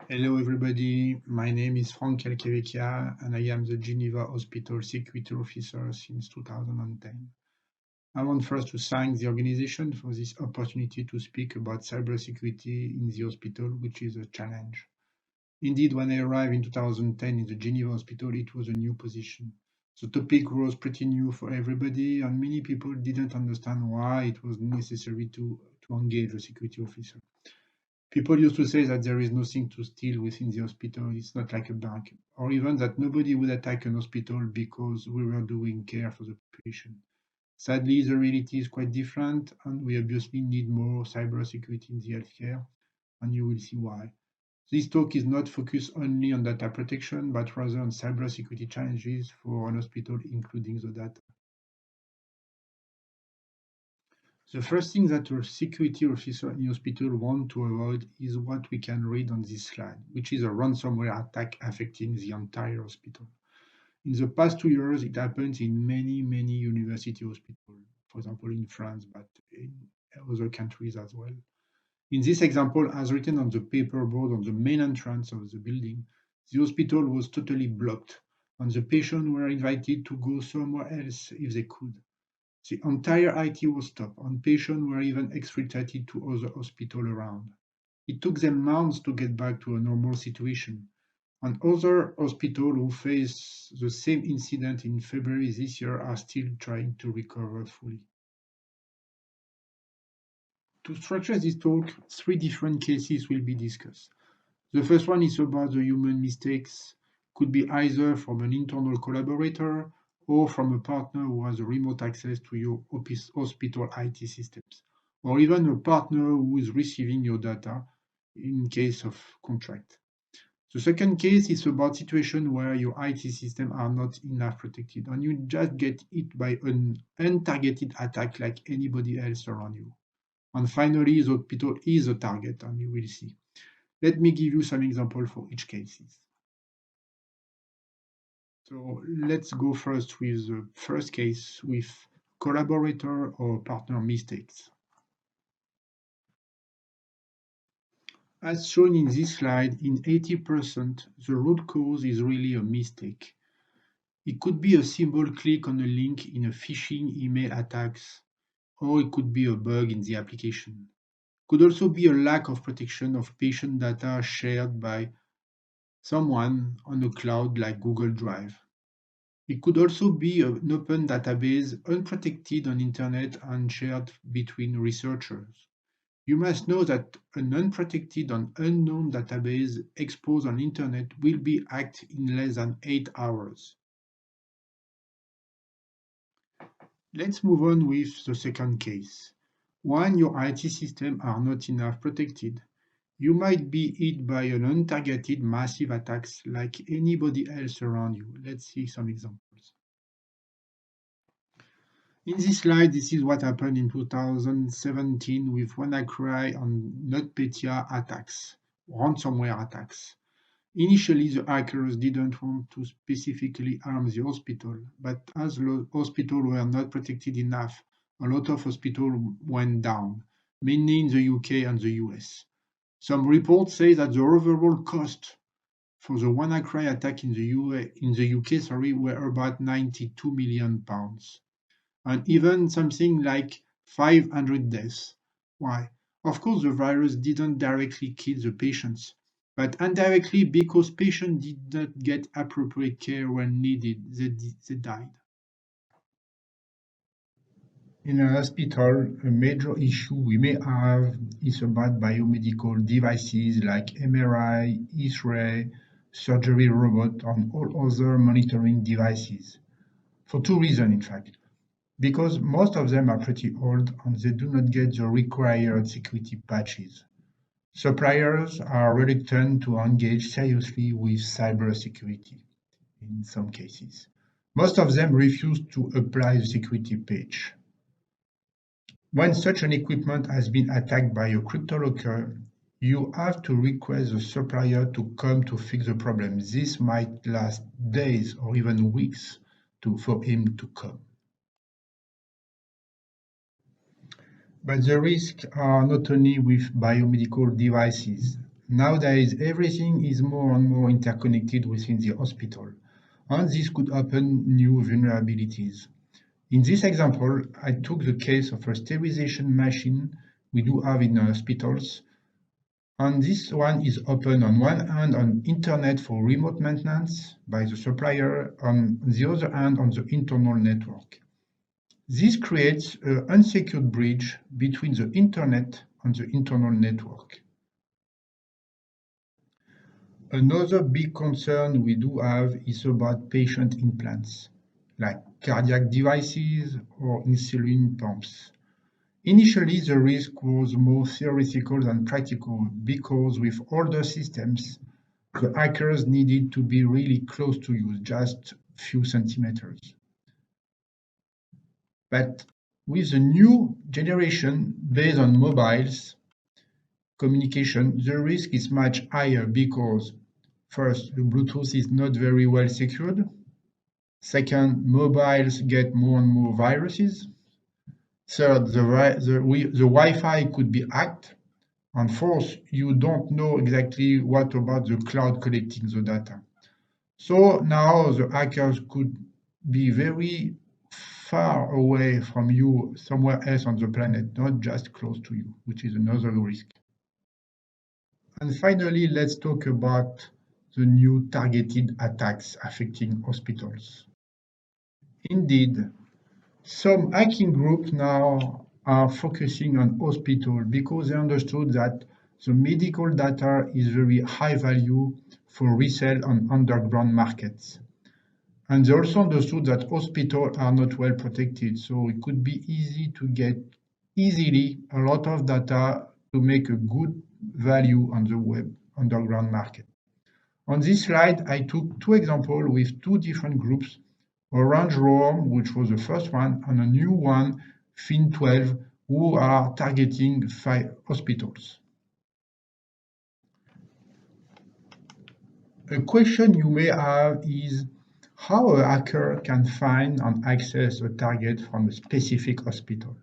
Hello everybody, my name is Franck Calcavecchia and I am the Geneva Hospital Security Officer since 2010. I want first to thank the organization for this opportunity to speak about cybersecurity in the hospital, which is a challenge. Indeed, when I arrived in 2010 in the Geneva Hospital, it was a new position. The topic was pretty new for everybody and many people didn't understand why it was necessary to engage a security officer. People used to say that there is nothing to steal within the hospital, it's not like a bank, or even that nobody would attack an hospital because we were doing care for the patient. Sadly, the reality is quite different, and we obviously need more cybersecurity in the healthcare, and you will see why. This talk is not focused only on data protection, but rather on cybersecurity challenges for an hospital, including the data. The first thing that a security officer in hospital want to avoid is what we can read on this slide, which is a ransomware attack affecting the entire hospital. In the past 2 years, it happens in many university hospitals, for example in France, but in other countries as well. In this example, as written on the paperboard on the main entrance of the building, the hospital was totally blocked, and the patients were invited to go somewhere else if they could. The entire IT was stopped, and patients were even exfiltrated to other hospitals around. It took them months to get back to a normal situation, and other hospitals who faced the same incident in February this year are still trying to recover fully. To structure this talk, three different cases will be discussed. The first one is about the human mistakes, could be either from an internal collaborator or from a partner who has a remote access to your hospital IT systems, or even a partner who is receiving your data in case of contract. The second case is about situation where your IT system are not enough protected and you just get hit by an untargeted attack like anybody else around you. And finally, the hospital is a target, and you will see. Let me give you some example for each cases. So let's go first with the first case with collaborator or partner mistakes. As shown in this slide, in 80%, the root cause is really a mistake. It could be a simple click on a link in a phishing email attacks, or it could be a bug in the application. It could also be a lack of protection of patient data shared by someone on a cloud like Google Drive. It could also be an open database unprotected on internet and shared between researchers. You must know that an unprotected and unknown database exposed on internet will be hacked in less than 8 hours. Let's move on with the second case. When your IT systems are not enough protected, you might be hit by an untargeted massive attacks like anybody else around you. Let's see some examples. In this slide, this is what happened in 2017 with WannaCry and NotPetya attacks, ransomware attacks. Initially, the hackers didn't want to specifically harm the hospital, but as the hospitals were not protected enough, a lot of hospitals went down, mainly in the UK and the US. Some reports say that the overall cost for the WannaCry attack in the UK, were about £92 million, and even something like 500 deaths. Why? Of course, the virus didn't directly kill the patients, but indirectly because patients did not get appropriate care when needed, they died. In a hospital, a major issue we may have is about biomedical devices like MRI, X-ray, surgery robot, and all other monitoring devices. For two reasons, in fact. Because most of them are pretty old and they do not get the required security patches. Suppliers are reluctant to engage seriously with cybersecurity in some cases. Most of them refuse to apply the security patch. When such an equipment has been attacked by a cryptolocker, you have to request the supplier to come to fix the problem. This might last days or even weeks for him to come. But the risks are not only with biomedical devices. Nowadays, everything is more and more interconnected within the hospital, and this could open new vulnerabilities. In this example, I took the case of a sterilization machine we do have in hospitals, and this one is open on one hand on internet for remote maintenance by the supplier, on the other hand on the internal network. This creates an unsecured bridge between the internet and the internal network. Another big concern we do have is about patient implants, like cardiac devices or insulin pumps. Initially, the risk was more theoretical than practical because with older systems, the hackers needed to be really close to you, just a few centimeters. But with the new generation based on mobiles communication, the risk is much higher because first, the Bluetooth is not very well secured. Second, mobiles get more and more viruses. Third, the Wi-Fi could be hacked. And fourth, you don't know exactly what about the cloud collecting the data. So now the hackers could be very far away from you, somewhere else on the planet, not just close to you, which is another risk. And finally, let's talk about the new targeted attacks affecting hospitals. Indeed, some hacking groups now are focusing on hospitals because they understood that the medical data is very high value for resale on underground markets. And they also understood that hospitals are not well protected, so it could be easy to get easily a lot of data to make a good value on the web underground market. On this slide, I took two examples with two different groups, Orange Roam, which was the first one, and a new one, Fin12, who are targeting 5 hospitals. A question you may have is how a hacker can find and access a target from a specific hospital.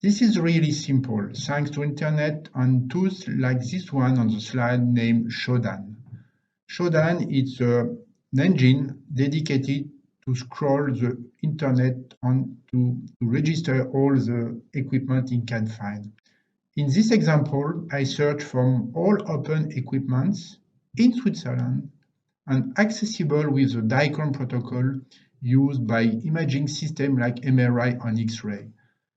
This is really simple, thanks to internet and tools like this one on the slide named Shodan. Shodan is an engine dedicated to scroll the internet and to register all the equipment it can find. In this example, I search from all open equipments in Switzerland and accessible with the DICOM protocol used by imaging systems like MRI and X-ray.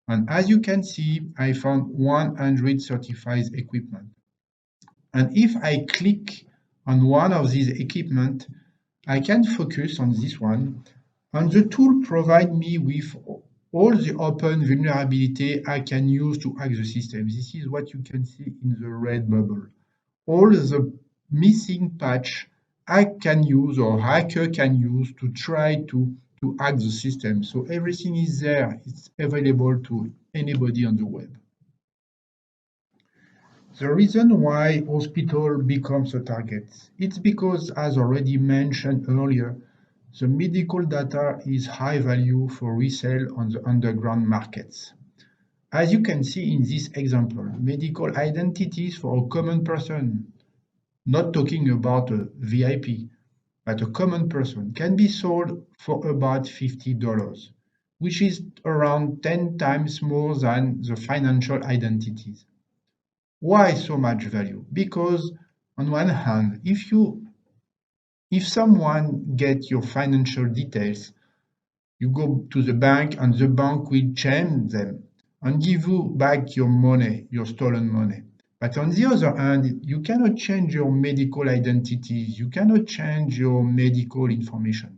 And as you can see, I found 100 certified equipment. And if I click on one of these equipment, I can focus on this one, and the tool provides me with all the open vulnerability I can use to hack the system. This is what you can see in the red bubble. All the missing patch I can use or hacker can use to try to hack the system. So everything is there. It's available to anybody on the web. The reason why hospital becomes a target, it's because, as already mentioned earlier, the medical data is high value for resale on the underground markets. As you can see in this example, medical identities for a common person, not talking about a VIP, but a common person, can be sold for about $50, which is around 10 times more than the financial identities. Why so much value? Because on one hand, if someone gets your financial details, you go to the bank and the bank will change them and give you back your money, your stolen money. But on the other hand, you cannot change your medical identities, you cannot change your medical information.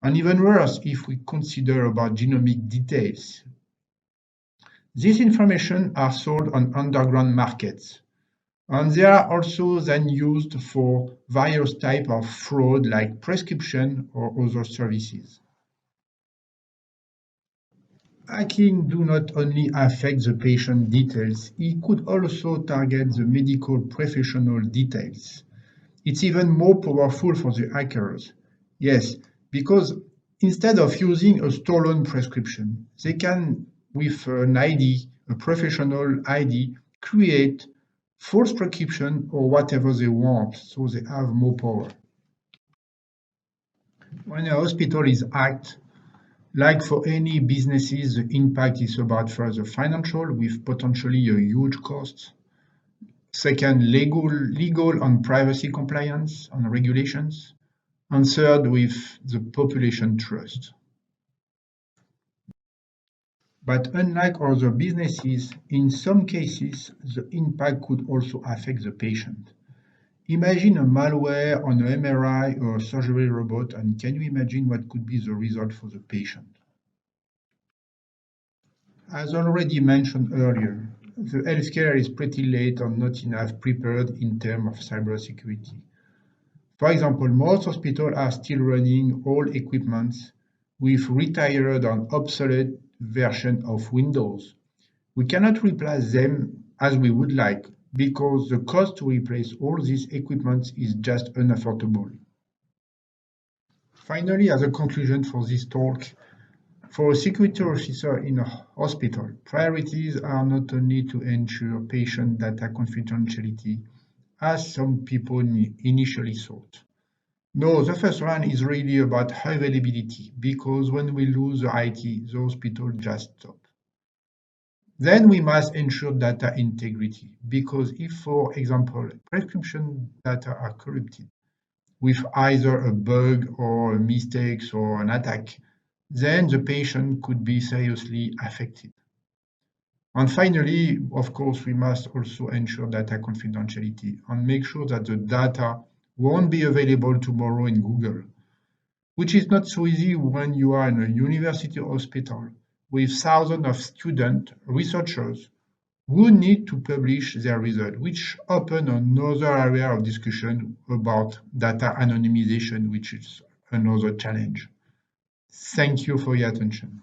And even worse, if we consider about genomic details, this information are sold on underground markets. And they are also then used for various types of fraud like prescription or other services. Hacking do not only affect the patient details, it could also target the medical professional details. It's even more powerful for the hackers. Yes, because instead of using a stolen prescription, they can, with an ID, a professional ID, create false prescription or whatever they want, so they have more power. When a hospital is hacked, like for any businesses, the impact is about first the financial with potentially a huge cost. Second, legal and privacy compliance and regulations. And third, with the population trust. But unlike other businesses, in some cases, the impact could also affect the patient. Imagine a malware on an MRI or a surgery robot, and can you imagine what could be the result for the patient? As already mentioned earlier, the healthcare is pretty late and not enough prepared in terms of cybersecurity. For example, most hospitals are still running old equipment with retired and obsolete version of Windows. We cannot replace them as we would like because the cost to replace all this equipment is just unaffordable. Finally, as a conclusion for this talk, for a security officer in a hospital, priorities are not only to ensure patient data confidentiality, as some people initially thought. No, the first one is really about availability, because when we lose the IT, the hospital just stop. Then we must ensure data integrity, because if, for example, prescription data are corrupted with either a bug or mistakes or an attack, then the patient could be seriously affected. And finally, of course, we must also ensure data confidentiality and make sure that the data won't be available tomorrow in Google, which is not so easy when you are in a university hospital with thousands of students, researchers who need to publish their results, which open another area of discussion about data anonymization, which is another challenge. Thank you for your attention.